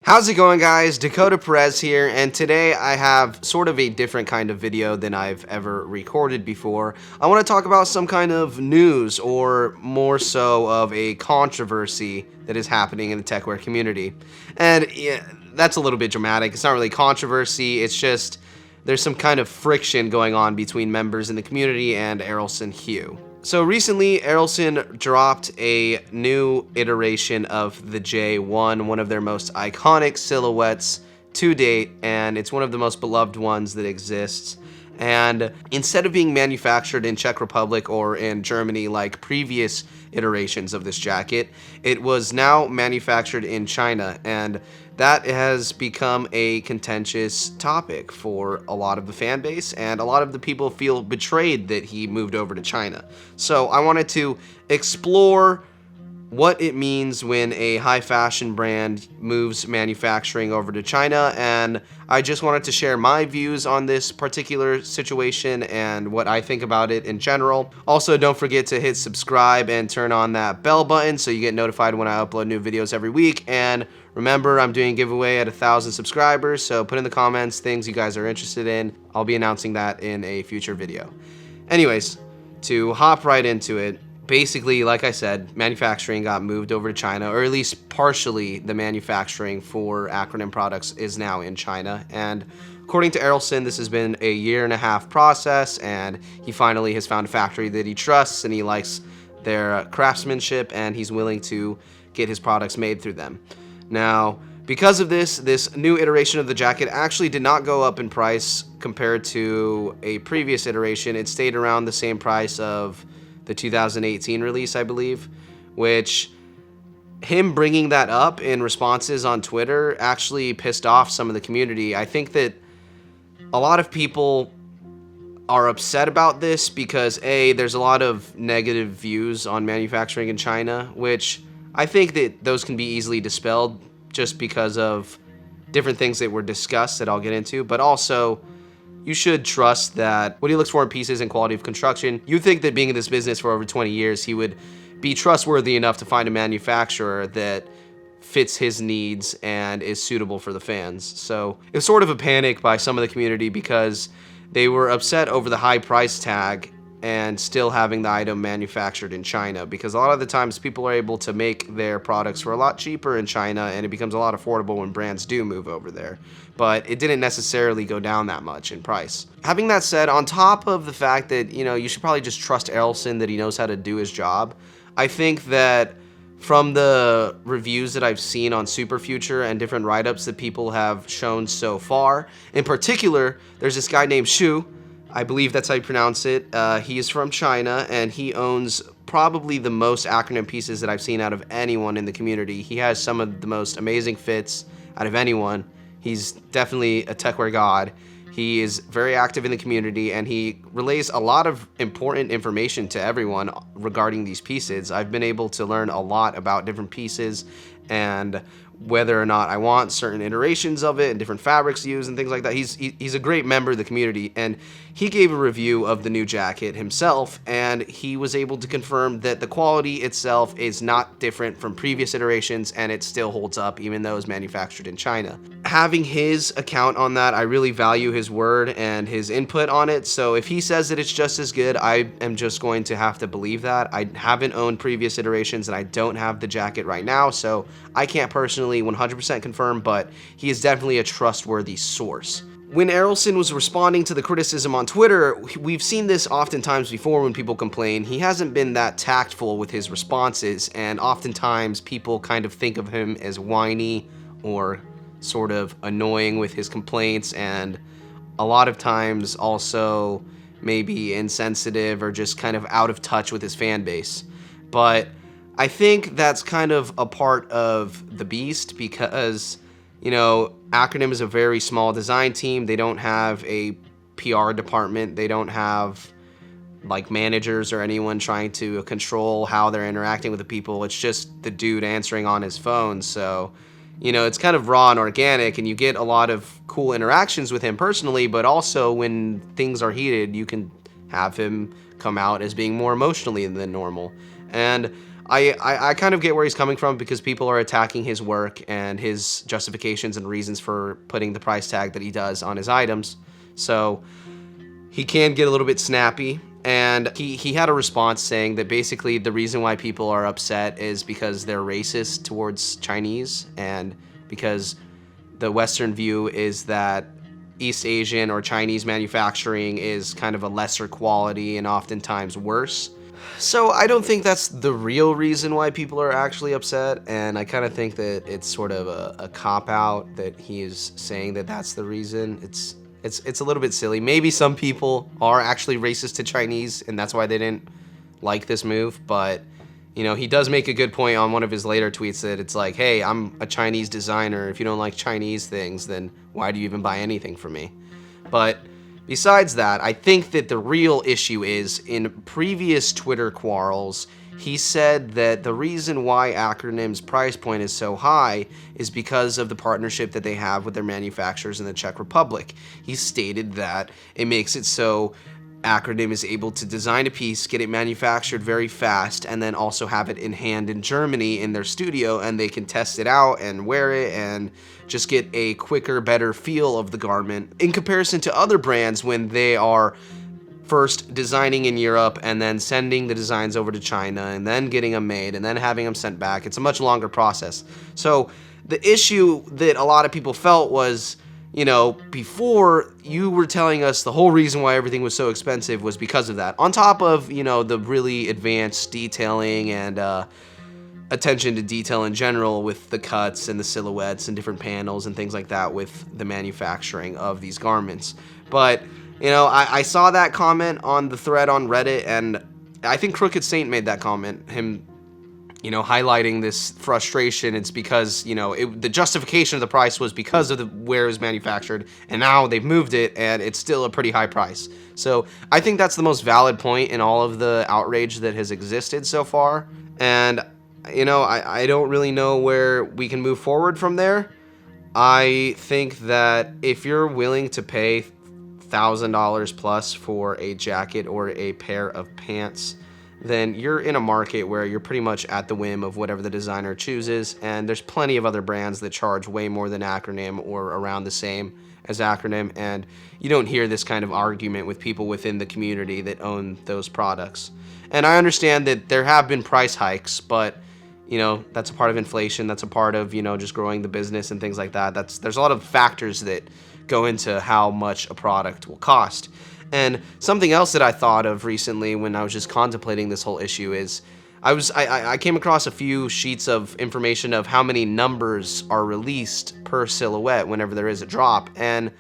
How's it going, guys? Dakota Perez here, and today I have sort of a different kind of video than I've ever recorded before. I want to talk about some kind of news, or more so of a controversy that is happening in the techwear community. And yeah, that's a little bit dramatic. It's not really controversy, it's just there's some kind of friction going on between members in the community and Errolson Hugh. So recently, Errolson dropped a new iteration of the J1, one of their most iconic silhouettes to date, and it's one of the most beloved ones that exists. And instead of being manufactured in Czech Republic or in Germany like previous iterations of this jacket, it was now manufactured in China, and that has become a contentious topic for a lot of the fan base, and a lot of the people feel betrayed that he moved over to China. So I wanted to explore what it means when a high fashion brand moves manufacturing over to China, and I just wanted to share my views on this particular situation and what I think about it in general. Also, don't forget to hit subscribe and turn on that bell button so you get notified when I upload new videos every week. And remember, I'm doing a giveaway at 1,000 subscribers, so put in the comments things you guys are interested in. I'll be announcing that in a future video. Anyways, to hop right into it, basically, like I said, manufacturing got moved over to China, or at least partially the manufacturing for Acronym products is now in China. And according to Errolson, this has been a 1.5-year process, and he finally has found a factory that he trusts and he likes their craftsmanship, and he's willing to get his products made through them. Now, because of this new iteration of the jacket actually did not go up in price compared to a previous iteration. It stayed around the same price of the 2018 release, I believe, which him bringing that up in responses on Twitter actually pissed off some of the community. I think that a lot of people are upset about this because there's a lot of negative views on manufacturing in China, which I think that those can be easily dispelled just because of different things that were discussed that I'll get into, but also you should trust that what he looks for in pieces and quality of construction. You think that being in this business for over 20 years, he would be trustworthy enough to find a manufacturer that fits his needs and is suitable for the fans. So it was sort of a panic by some of the community because they were upset over the high price tag and still having the item manufactured in China, because a lot of the times people are able to make their products for a lot cheaper in China, and it becomes a lot affordable when brands do move over there. But it didn't necessarily go down that much in price. Having that said, on top of the fact that, you should probably just trust Errolson that he knows how to do his job, I think that from the reviews that I've seen on Superfuture and different write-ups that people have shown so far, in particular, there's this guy named Shu, I believe that's how you pronounce it. He is from China, and he owns probably the most Acronym pieces that I've seen out of anyone in the community. He has some of the most amazing fits out of anyone. He's definitely a techwear god. He is very active in the community, and he relays a lot of important information to everyone regarding these pieces. I've been able to learn a lot about different pieces and whether or not I want certain iterations of it and different fabrics used and things like that. He's a great member of the community, and he gave a review of the new jacket himself, and he was able to confirm that the quality itself is not different from previous iterations, and it still holds up even though it's manufactured in China. Having his account on that, I really value his word and his input on it, so if he says that it's just as good, I am just going to have to believe that. I haven't owned previous iterations, and I don't have the jacket right now, so I can't personally 100% confirm, but he is definitely a trustworthy source. When Errolson was responding to the criticism on Twitter, we've seen this oftentimes before when people complain. He hasn't been that tactful with his responses, and oftentimes people kind of think of him as whiny or sort of annoying with his complaints, and a lot of times also maybe insensitive or just kind of out of touch with his fan base. But I think that's kind of a part of the beast because, Acronym is a very small design team. They don't have a PR department. They don't have like managers or anyone trying to control how they're interacting with the people. It's just the dude answering on his phone. So, it's kind of raw and organic, and you get a lot of cool interactions with him personally, but also when things are heated, you can have him come out as being more emotionally than normal. And I kind of get where he's coming from because people are attacking his work and his justifications and reasons for putting the price tag that he does on his items. So he can get a little bit snappy. And he had a response saying that basically the reason why people are upset is because they're racist towards Chinese, and because the Western view is that East Asian or Chinese manufacturing is kind of a lesser quality and oftentimes worse. So I don't think that's the real reason why people are actually upset, and I kind of think that it's sort of a cop-out that he is saying that that's the reason. It's a little bit silly. Maybe some people are actually racist to Chinese, and that's why they didn't like this move, but you know, he does make a good point on one of his later tweets that it's like, hey, I'm a Chinese designer. If you don't like Chinese things, then why do you even buy anything from me? But besides that, I think that the real issue is in previous Twitter quarrels, he said that the reason why Acronym's price point is so high is because of the partnership that they have with their manufacturers in the Czech Republic. He stated that it makes it so Acronym is able to design a piece, get it manufactured very fast, and then also have it in hand in Germany in their studio, and they can test it out and wear it and just get a quicker, better feel of the garment in comparison to other brands when they are first designing in Europe and then sending the designs over to China and then getting them made and then having them sent back. It's a much longer process. So the issue that a lot of people felt was, you know, before you were telling us the whole reason why everything was so expensive was because of that. On top of, you know, the really advanced detailing and attention to detail in general with the cuts and the silhouettes and different panels and things like that with the manufacturing of these garments. But you know, I saw that comment on the thread on Reddit, and I think Crooked Saint made that comment, him, you know, highlighting this frustration. It's because, you know, the justification of the price was because of where it was manufactured, and now they've moved it, and it's still a pretty high price. So I think that's the most valid point in all of the outrage that has existed so far, and, you know, I don't really know where we can move forward from there. I think that if you're willing to pay $1,000 plus for a jacket or a pair of pants, then you're in a market where you're pretty much at the whim of whatever the designer chooses, and there's plenty of other brands that charge way more than Acronym or around the same as Acronym, and you don't hear this kind of argument with people within the community that own those products. And I understand that there have been price hikes, but you know, that's a part of inflation, that's a part of, you know, just growing the business and things like that. There's a lot of factors that go into how much a product will cost. And something else that I thought of recently when I was just contemplating this whole issue is I came across a few sheets of information of how many numbers are released per silhouette whenever there is a drop. And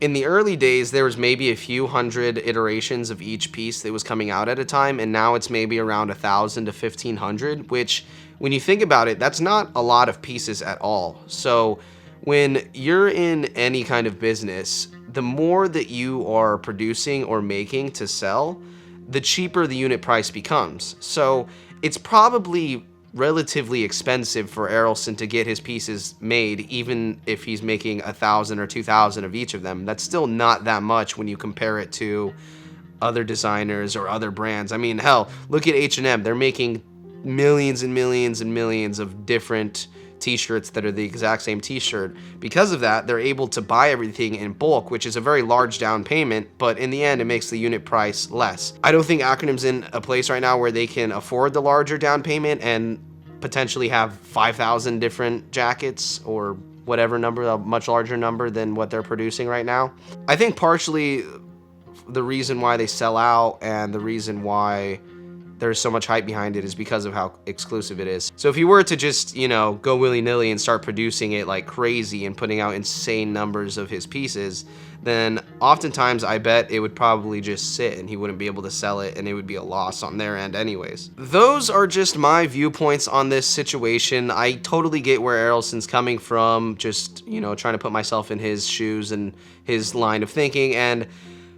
in the early days, there was maybe a few hundred iterations of each piece that was coming out at a time, and now it's maybe around 1,000 to 1,500, which, when you think about it, that's not a lot of pieces at all. So when you're in any kind of business, the more that you are producing or making to sell, the cheaper the unit price becomes. So it's probably relatively expensive for Errolson to get his pieces made, even if he's making 1,000 or 2,000 of each of them. That's still not that much when you compare it to other designers or other brands. I mean, hell, look at H&M. They're making millions and millions and millions of different t-shirts that are the exact same t-shirt. Because of that, they're able to buy everything in bulk, which is a very large down payment, but in the end, it makes the unit price less. I don't think Acronym's in a place right now where they can afford the larger down payment and potentially have 5,000 different jackets or whatever number, a much larger number than what they're producing right now. I think partially the reason why they sell out and the reason why there's so much hype behind it is because of how exclusive it is. So if you were to just, you know, go willy-nilly and start producing it like crazy and putting out insane numbers of his pieces, then oftentimes I bet it would probably just sit and he wouldn't be able to sell it, and it would be a loss on their end anyways. Those are just my viewpoints on this situation. I totally get where Errolson's coming from, just, you know, trying to put myself in his shoes and his line of thinking, and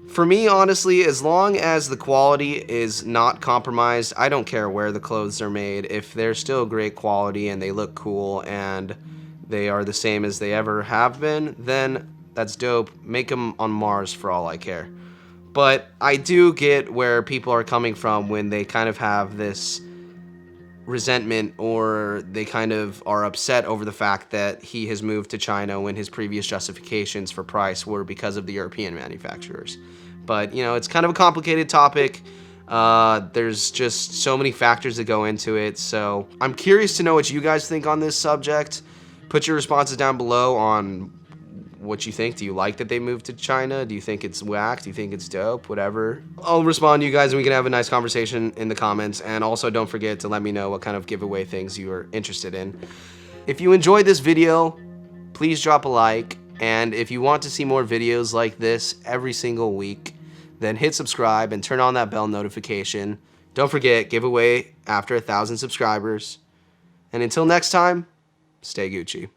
for me, honestly, as long as the quality is not compromised, I don't care where the clothes are made. If they're still great quality and they look cool and they are the same as they ever have been, then that's dope. Make them on Mars for all I care. But I do get where people are coming from when they kind of have this resentment, or they kind of are upset over the fact that he has moved to China when his previous justifications for price were because of the European manufacturers. But, you know, it's kind of a complicated topic. There's just so many factors that go into it. So I'm curious to know what you guys think on this subject. Put your responses down below on what you think. Do you like that they moved to China? Do you think it's whack? Do you think it's dope? Whatever. I'll respond to you guys and we can have a nice conversation in the comments. And also don't forget to let me know what kind of giveaway things you are interested in. If you enjoyed this video, please drop a like. And if you want to see more videos like this every single week, then hit subscribe and turn on that bell notification. Don't forget, giveaway after 1,000 subscribers. And until next time, stay Gucci.